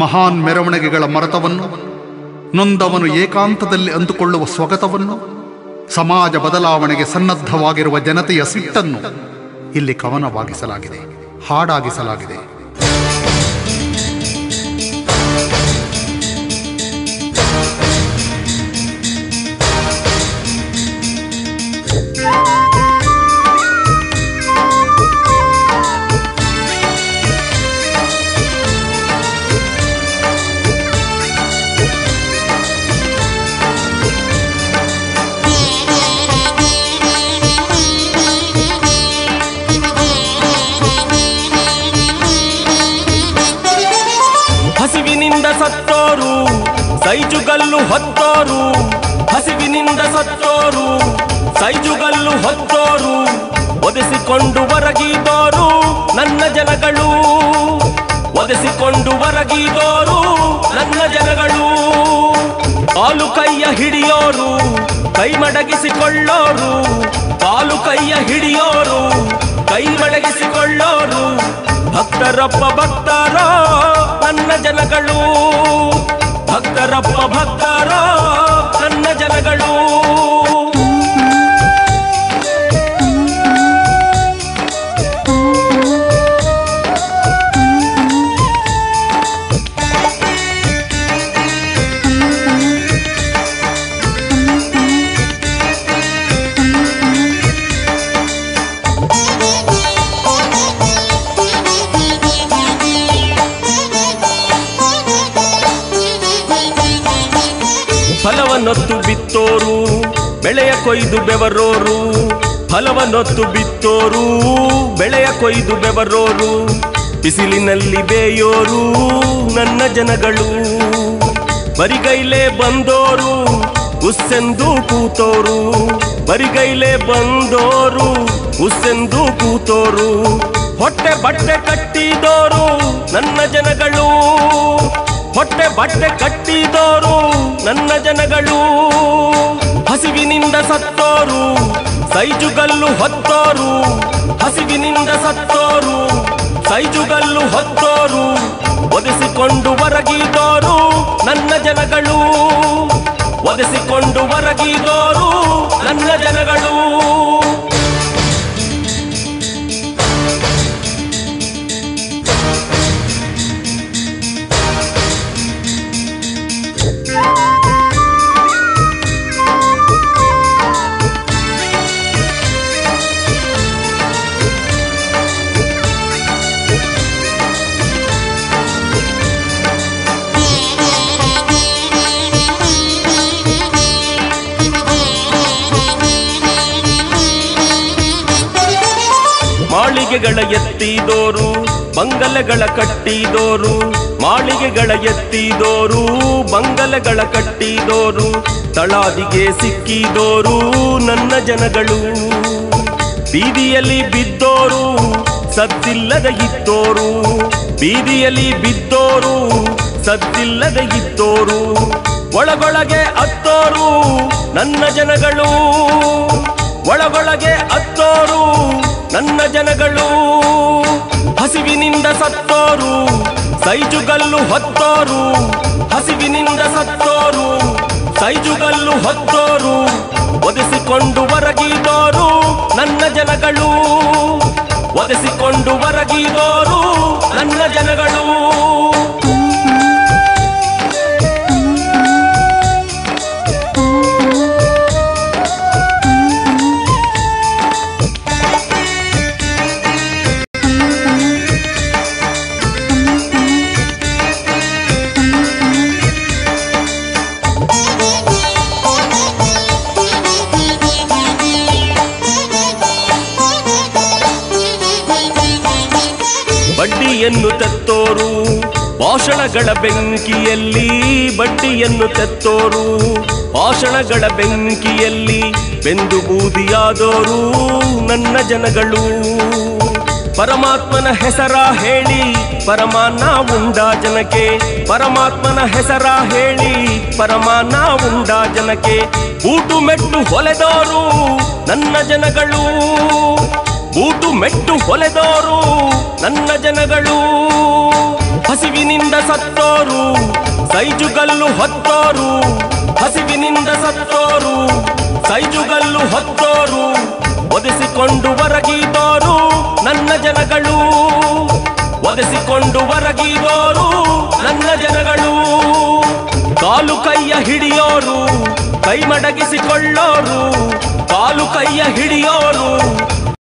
ಮಹಾನ್ ಮೆರವಣಿಗೆಗಳ ಮರತವನ್ನು, ನೊಂದವನು ಏಕಾಂತದಲ್ಲಿ ಅಂದುಕೊಳ್ಳುವ ಸ್ವಗತವನ್ನು, ಸಮಾಜ ಬದಲಾವಣೆಗೆ ಸನ್ನದ್ಧವಾಗಿರುವ ಜನತೆಯ ಸಿಟ್ಟನ್ನು ಇಲ್ಲಿ ಕವನವಾಗಿಸಲಾಗಿದೆ, ಹಾಡಾಗಿಸಲಾಗಿದೆ. ಸತ್ತೋರು ಸೈಜುಗಲ್ಲು ಹೊತ್ತೋರು, ಹಸಿವಿನಿಂದ ಸತ್ತೋರು ಸೈಜುಗಲ್ಲು ಹೊತ್ತೋರು, ಒದೆಸಿಕೊಂಡು ಹೊರಗಿದೋರು ನನ್ನ ಜನಗಳು, ಒದೆಸಿಕೊಂಡು ಹೊರಗಿದೋರು ನನ್ನ ಜನಗಳು. ಕಾಲು ಕೈಯ ಹಿಡಿಯೋರು ಕೈ ಮಡಗಿಸಿಕೊಳ್ಳೋರು, ಕಾಲು ಕೈಯ ಹಿಡಿಯೋರು ಕೈ ಮಡಗಿಸಿಕೊಳ್ಳೋರು, ಭಕ್ತರಪ್ಪ ಭಕ್ತರ ನನ್ನ ಜನಗಳು, ಭಕ್ತರಪ್ಪ ಭಕ್ತರ ನನ್ನ ಜನಗಳು. ಫಲವನ್ನೊತ್ತು ಬಿತ್ತೋರು ಬೆಳೆಯ ಕೊಯ್ದು ಬೆವರೋರು, ಫಲವನ್ನೊತ್ತು ಬಿತ್ತೋರು ಬೆಳೆಯ ಕೊಯ್ದು ಬೆವರೋರು, ಬಿಸಿಲಿನಲ್ಲಿ ಬೇಯೋರು ನನ್ನ ಜನಗಳು. ಬರಿಗೈಲೇ ಬಂದೋರು ಉಸ್ಸೆಂದು ಕೂತೋರು, ಬರಿಗೈಲೇ ಬಂದೋರು ಉಸ್ಸೆಂದು ಕೂತೋರು, ಹೊಟ್ಟೆ ಬಟ್ಟೆ ಕಟ್ಟಿದೋರು ನನ್ನ ಜನಗಳು, ಹೊಟ್ಟೆ ಬಟ್ಟೆ ಕಟ್ಟಿದೋರು ನನ್ನ ಜನಗಳು. ಹಸಿವಿನಿಂದ ಸತ್ತೋರು ಸೈಜುಗಲ್ಲು ಹೊತ್ತೋರು, ಹಸಿವಿನಿಂದ ಸತ್ತೋರು ಸೈಜುಗಲ್ಲು ಹೊತ್ತೋರು, ಒದೆಸಿಕೊಂಡು ಹೊರಗಿದೋರು ನನ್ನ ಜನಗಳು, ಒದೆಸಿಕೊಂಡು ಹೊರಗಿದೋರು ನನ್ನ ಜನಗಳು. ಮಾಳಿಗೆಗಳ ಎತ್ತಿದೋರು ಬಂಗಲೆಗಳ ಕಟ್ಟಿದೋರು, ಮಾಳಿಗೆಗಳ ಎತ್ತಿದೋರು ಬಂಗಲೆಗಳ ಕಟ್ಟಿದೋರು, ತಳಾದಿಗೆ ಸಿಕ್ಕಿದೋರು ನನ್ನ ಜನಗಳು. ಬೀದಿಯಲ್ಲಿ ಬಿದ್ದೋರು ಸದ್ದಿಲ್ಲದ ಇದ್ದೋರು, ಬೀದಿಯಲ್ಲಿ ಬಿದ್ದೋರು ಸದ್ದಿಲ್ಲದ ಇದ್ದೋರು, ಒಳಗೊಳಗೆ ಅತ್ತೋರು ನನ್ನ ಜನಗಳು, ಒಳಗೊಳಗೆ ಅತ್ತೋರು ನನ್ನ ಜನಗಳು. ಹಸಿವಿನಿಂದ ಸತ್ತೋರು ಸೈಜುಗಲ್ಲು ಹೊತ್ತೋರು, ಹಸಿವಿನಿಂದ ಸತ್ತೋರು ಸೈಜುಗಲ್ಲು ಹೊತ್ತೋರು, ಒದೆಸಿಕೊಂಡು ಹೊರಗಿದೋರು ನನ್ನ ಜನಗಳು, ಒದೆಸಿಕೊಂಡು ಹೊರಗಿದೋರು ನನ್ನ ಜನಗಳು. ಬಡ್ಡಿಯನ್ನು ತೆತ್ತೋರು ಭಾಷಣಗಳ ಬೆಂಕಿಯಲ್ಲಿ, ಬಡ್ಡಿಯನ್ನು ತೆತ್ತೋರು ಭಾಷಣಗಳ ಬೆಂಕಿಯಲ್ಲಿ, ಬೆಂದು ಬೂದಿಯಾದೋರು ನನ್ನ ಜನಗಳು. ಪರಮಾತ್ಮನ ಹೆಸರ ಹೇಳಿ ಪರಮಾನ್ನ ಉಂಡ ಜನಕ್ಕೆ, ಪರಮಾತ್ಮನ ಹೆಸರ ಹೇಳಿ ಪರಮಾನ್ನ ಉಂಡ ಜನಕ್ಕೆ, ಬೂಟು ಮೆಟ್ಟು ಹೊಲೆದೋರು ನನ್ನ ಜನಗಳು, ಬೂಟು ಮೆಟ್ಟು ಹೊಲೆದೋರು ನನ್ನ ಜನಗಳು. ಹಸಿವಿನಿಂದ ಸತ್ತೋರು ಸೈಜುಗಲ್ಲು ಹೊತ್ತೋರು, ಹಸಿವಿನಿಂದ ಸತ್ತೋರು ಸೈಜುಗಲ್ಲು ಹೊತ್ತೋರು, ಒದೆಸಿಕೊಂಡು ಹೊರಗಿದೋರು ನನ್ನ ಜನಗಳು, ಒದೆಸಿಕೊಂಡು ಹೊರಗಿದೋರು ನನ್ನ ಜನಗಳು. ಕಾಲು ಕೈಯ ಹಿಡಿಯೋರು ಕೈ ಮಡಗಿಸಿಕೊಳ್ಳೋರು, ಕಾಲು ಕೈಯ ಹಿಡಿಯೋರು